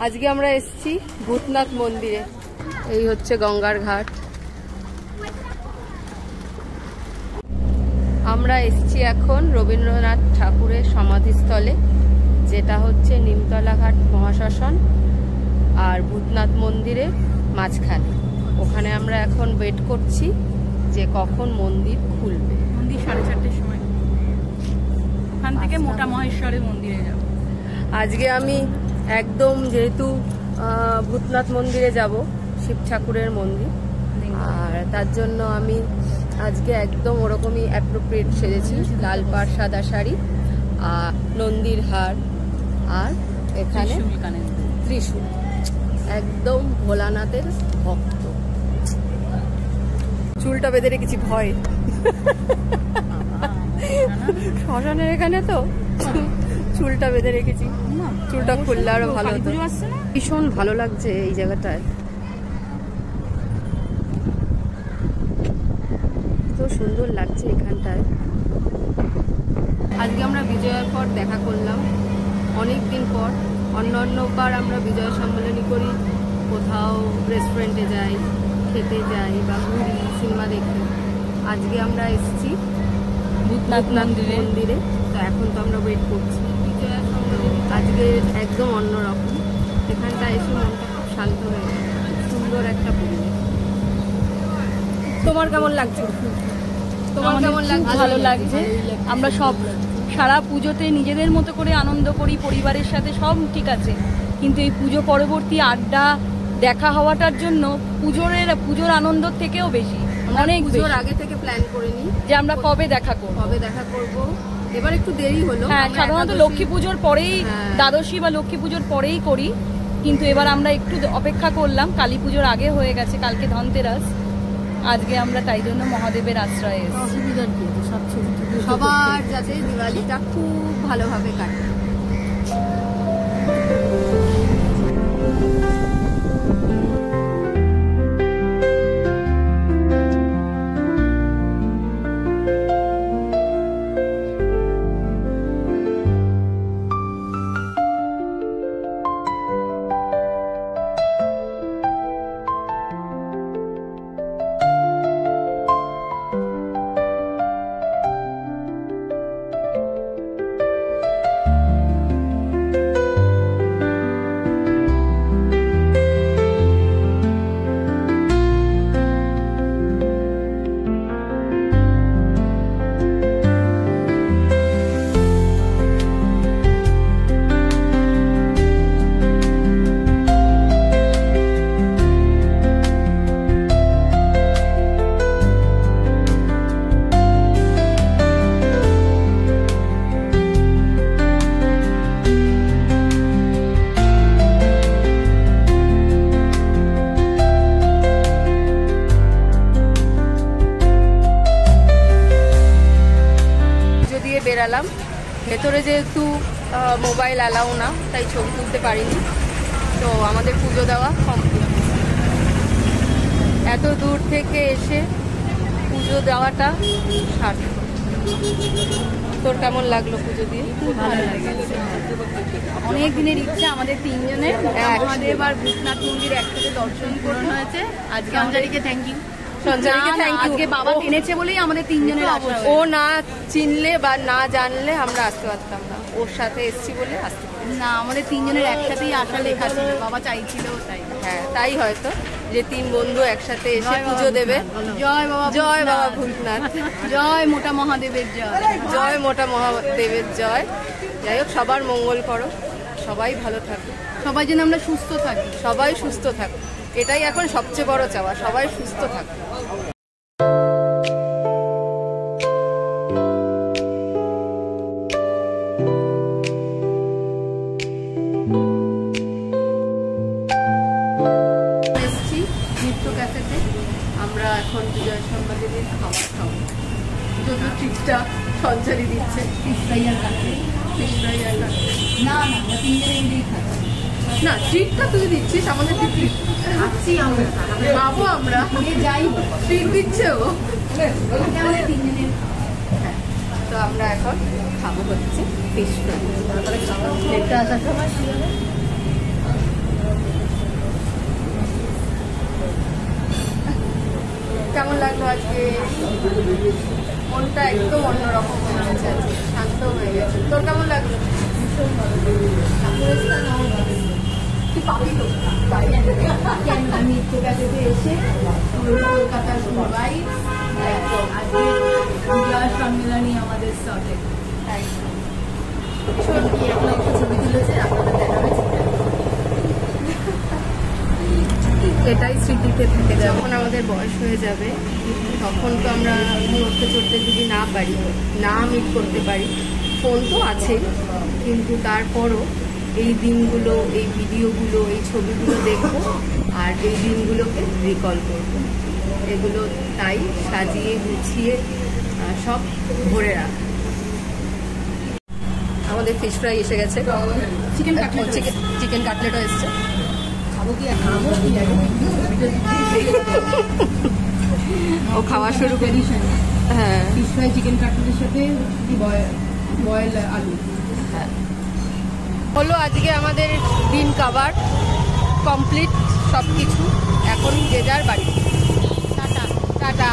আজকে আমরা এসেছি ভূতনাথ মন্দিরে। এই হচ্ছে গঙ্গার ঘাট। আমরা এসেছি এখন রবীন্দ্রনাথ ঠাকুরের সমাধিস্থলে, যেটা হচ্ছে নিমতলা ঘাট মহাশ্মশান আর ভূতনাথ মন্দিরের মাঝখানে। ওখানে আমরা এখন ওয়েট করছি যে কখন মন্দির খুলবে। মন্দির 4:30টার সময়। ওখান থেকে মোটা মহেশ্বরের মন্দিরে যাব। আজকে আমি একদম, যেহেতু ভূতনাথ মন্দিরে যাব, শিব ঠাকুরের মন্দির, আর তার জন্য আমি আজকে একদম ওরকমই অ্যাপ্রোপ্রিয়েট সেজেছি। লাল পাড়, সাদা শাড়ি, আর নন্দীর হার, আর এখানে ত্রিশূল। একদম ভোলানাথের ভক্ত। চুলটা বেঁধে রেখেছি ভয়। শ্মশানের এখানে তো চুলটা বেঁধে রেখেছি। চুলটা খুললে আরো ভালো হতো। ভীষণ ভালো লাগছে এই জায়গাটায়, তো সুন্দর লাগছে এখানটায়। আজকে আমরা বিজয়ার পর দেখা করলাম, অনেক দিন পর। অন্যান্যবার আমরা বিজয় সম্মেলনী করি, কোথাও রেস্টুরেন্টে যাই, খেতে যাই বা ঘুরি, সিনেমা দেখি। আজকে আমরা এসেছি ভূতনাথ মন্দিরে। তো এখন তো আমরা ওয়েট করছি বিজয়া সম্মেলনী। আজকে একদম অন্যরকম। এখানটা এসে মনটা খুব শান্ত হয়ে গেল। সুন্দর একটা পরিবেশ। তোমার কেমন লাগছে? তোমার কেমন লাগছে? ভালো লাগছে। আমরা সব সারা পুজোতে নিজেদের মতো করে আনন্দ করি, পরিবারের সাথে, সব ঠিক আছে, কিন্তু এই পুজো পরবর্তী আড্ডা দেখা হওয়াটার জন্য পুজোর আনন্দ থেকেও বেশি, অনেক পুজোর আগে থেকে প্ল্যান করে নিই যে আমরা কবে দেখা করব। এবার একটু দেরি হলো। হ্যাঁ, সাধারণত লক্ষ্মী পুজোর পরেই, দ্বাদশী বা লক্ষ্মী পুজোর পরেই করি, কিন্তু এবার আমরা একটু অপেক্ষা করলাম। কালী পুজোর আগে হয়ে গেছে, কালকে ধনতেরাস। আজকে আমরা তাই জন্য মহাদেবের আশ্রয়ে এসেছি। সবার যাতে দিওয়ালিটা খুব ভালোভাবে কাটে। বেরালাম ভেতরে, যেহেতু মোবাইল অ্যালাউ না, তাই ছবি তুলতে পারিনি। তো আমাদের পুজো দেওয়া কমপ্লিট। এত দূর থেকে এসে পুজো দেওয়াটা সার্থক। তোর কেমন লাগলো পুজো দিয়ে? ভালো লাগছে। অনেক দিনের ইচ্ছা আমাদের তিনজনের মহাদেব আর ভূতনাথ মন্দির একসাথে দর্শন করানো হয়েছে। আজকে অঞ্জলিকে থ্যাংক ইউ। আজকে বাবা কিনেছে বলেই আমাদের তিনজনের আসা। ও না চিনলে বা না জানলে আমরা আসতে পারতাম না, ওর সাথে এসছি বলে আসতে পারতাম না। আমাদের তিনজনের একসাথেই আসা লেখা ছিল, বাবা চাইছিল তাই। হ্যাঁ, তাই হয়তো যে তিন বন্ধু একসাথে এসে পুজো দেবে। জয় বাবা, জয় বাবা ভূতনাথ, জয় মোটা মহাদেবের জয়, জয় মোটা মহাদেবের জয়। যাই হোক, সবার মঙ্গল করো, সবাই ভালো থাকো, সবাই যেন আমরা সুস্থ থাকি, সবাই সুস্থ থাকো। এটাই এখন সবচেয়ে বড় চাওয়া, সবাই সুস্থ থাকো। এসছি নৃত্য ক্যাফেতে। আমরা এখন বিজয় সম্মেলনের খাবার খাবো। যত ঠিকঠাক সঞ্চারি দিচ্ছে না, ট্রিটটা তুই দিচ্ছিস আমাদের। বাবু আমরা যাই, ট্রিট দিচ্ছে ও। তো আমরা এখন খাবো হচ্ছে ফিশ ফ্রাই। লাগলো আজকে, মনটা একদম অন্যরকম হয়ে গেছে আজকে, শান্ত হয়ে গেছে। তোর কেমন লাগলো? কি পাবি তো আমি ইকোপ্যাথিতে এসে কলকাতার সবাই আজকে বিজয় সম্মেলনী আমাদের শটে ছবি তুলেছে, আপনাদের দেখাবে। এটাই স্মৃতিতে থেকে যাবে। যখন আমাদের বয়স হয়ে যাবে তখন তো আমরা নড়তে চড়তে যদি না পারি, না মিট করতে পারি, ফোন তো আছেই, কিন্তু তারপরও এই দিনগুলো, এই ভিডিওগুলো, এই ছবিগুলো দেখবো আর এই দিনগুলোকে রিকল করব। এগুলো তাই সাজিয়ে গুছিয়ে সব ভরে রাখা। আমাদের ফিশ ফ্রাই এসে গেছে, চিকেন কাটলেটও এসছে। ও খাওয়া শুরু করি। হ্যাঁ, ফিশ ফ্রাই চিকেন কাটলেটের সাথে বয়েল আলু। হলো আজকে আমাদের দিন কাবার কমপ্লিট, সব কিছু। এখন যে যার বাড়ি। Tata tata.